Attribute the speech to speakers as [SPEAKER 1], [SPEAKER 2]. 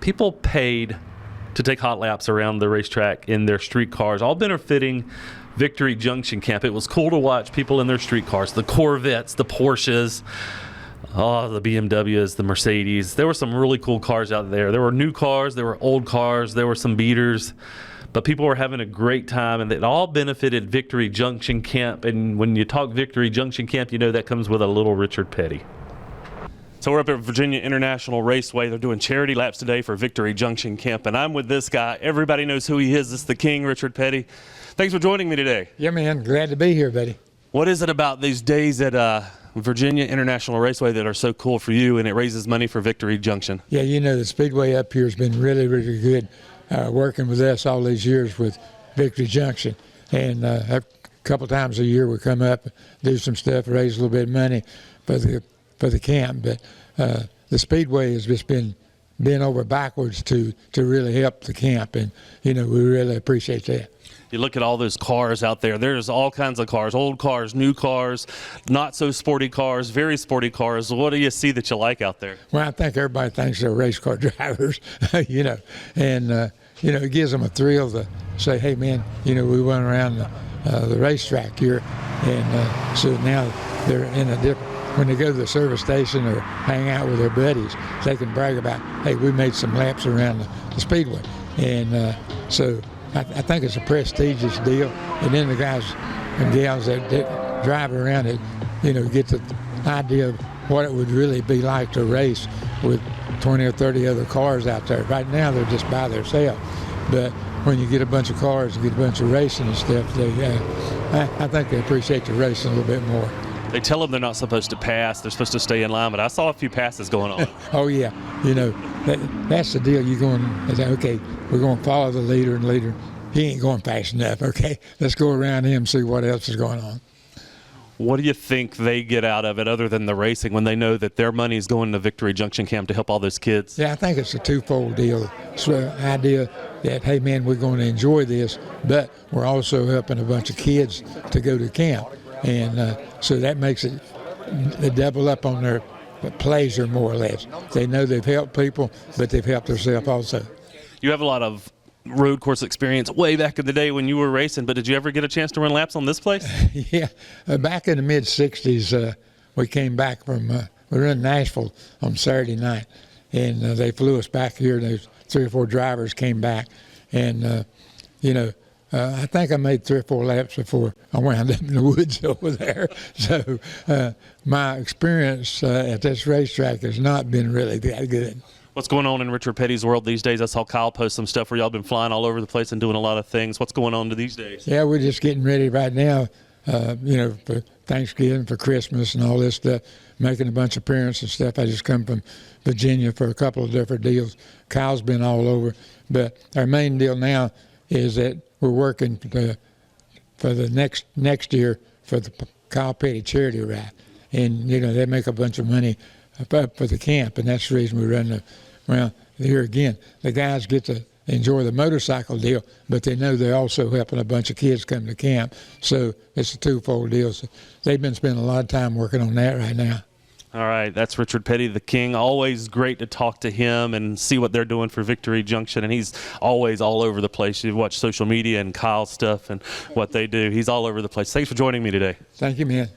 [SPEAKER 1] people paid to take hot laps around the racetrack in their street cars, all benefiting Victory Junction Camp. It was cool to watch people in their street cars, the Corvettes, the Porsches, the BMWs, the Mercedes. There were some really cool cars out there. There were new cars, there were old cars, there were some beaters, but people were having a great time, and it all benefited Victory Junction Camp. And when you talk Victory Junction Camp, you know that comes with a little Richard Petty. So we're up at Virginia International Raceway. They're doing charity laps today for Victory Junction Camp, and I'm with this guy. Everybody knows who he is. This is the King, Richard Petty. Thanks for joining me today.
[SPEAKER 2] Yeah, man. Glad to be here, buddy.
[SPEAKER 1] What is it about these days at Virginia International Raceway that are so cool for you, and it raises money for Victory Junction?
[SPEAKER 2] Yeah, you know, the Speedway up here has been really, really good working with us all these years with Victory Junction. And a couple times a year we come up, do some stuff, raise a little bit of money for the camp. But the Speedway has just been bent over backwards to really help the camp. And, you know, we really appreciate that.
[SPEAKER 1] You look at all those cars out there. There's all kinds of cars, old cars, new cars, not so sporty cars, very sporty cars. What do you see that you like out there?
[SPEAKER 2] Well, I think everybody thinks they're race car drivers, you know, and, you know, it gives them a thrill to say, hey, man, you know, we went around the racetrack here, and so now they're in a different, when they go to the service station or hang out with their buddies, they can brag about, hey, we made some laps around the Speedway. And so I think it's a prestigious deal. And then the guys and gals that drive around it, you know, get the idea of what it would really be like to race with 20 or 30 other cars out there. Right now, they're just by themselves. But when you get a bunch of cars, you get a bunch of racing and stuff, I think they appreciate the racing a little bit more.
[SPEAKER 1] They tell them they're not supposed to pass. They're supposed to stay in line, but I saw a few passes going on.
[SPEAKER 2] Oh, yeah. You know, that's the deal. You're going to say, okay, we're going to follow the leader, and leader, he ain't going fast enough, okay? Let's go around him and see what else is going on.
[SPEAKER 1] What do you think they get out of it other than the racing when they know that their money is going to Victory Junction Camp to help all those kids?
[SPEAKER 2] Yeah, I think it's a twofold deal. It's the idea that, hey, man, we're going to enjoy this, but we're also helping a bunch of kids to go to camp. And so that makes it, they double up on their pleasure, more or less. They know they've helped people, but they've helped themselves also.
[SPEAKER 1] You have a lot of road course experience way back in the day when you were racing, but did you ever get a chance to run laps on this place?
[SPEAKER 2] Yeah. Back in the mid-'60s, we came back from, we were in Nashville on Saturday night, and they flew us back here, and those 3 or 4 drivers came back. And, you know, I think I made 3 or 4 laps before I wound up in the woods over there. So my experience at this racetrack has not been really that good.
[SPEAKER 1] What's going on in Richard Petty's world these days? I saw Kyle post some stuff where y'all been flying all over the place and doing a lot of things. What's going on these days?
[SPEAKER 2] Yeah, we're just getting ready right now, you know, for Thanksgiving, for Christmas and all this stuff, making a bunch of appearances and stuff. I just come from Virginia for a couple of different deals. Kyle's been all over. But our main deal now is that we're working for the next year for the Kyle Petty charity ride. And, you know, they make a bunch of money for the camp, and that's the reason we run well, here again, the guys get to enjoy the motorcycle deal, but they know they're also helping a bunch of kids come to camp. So it's a twofold deal. So they've been spending a lot of time working on that right now.
[SPEAKER 1] All right, that's Richard Petty, the King. Always great to talk to him and see what they're doing for Victory Junction, and he's always all over the place. You watch social media and Kyle's stuff and what they do. He's all over the place. Thanks for joining me today.
[SPEAKER 2] Thank you, man.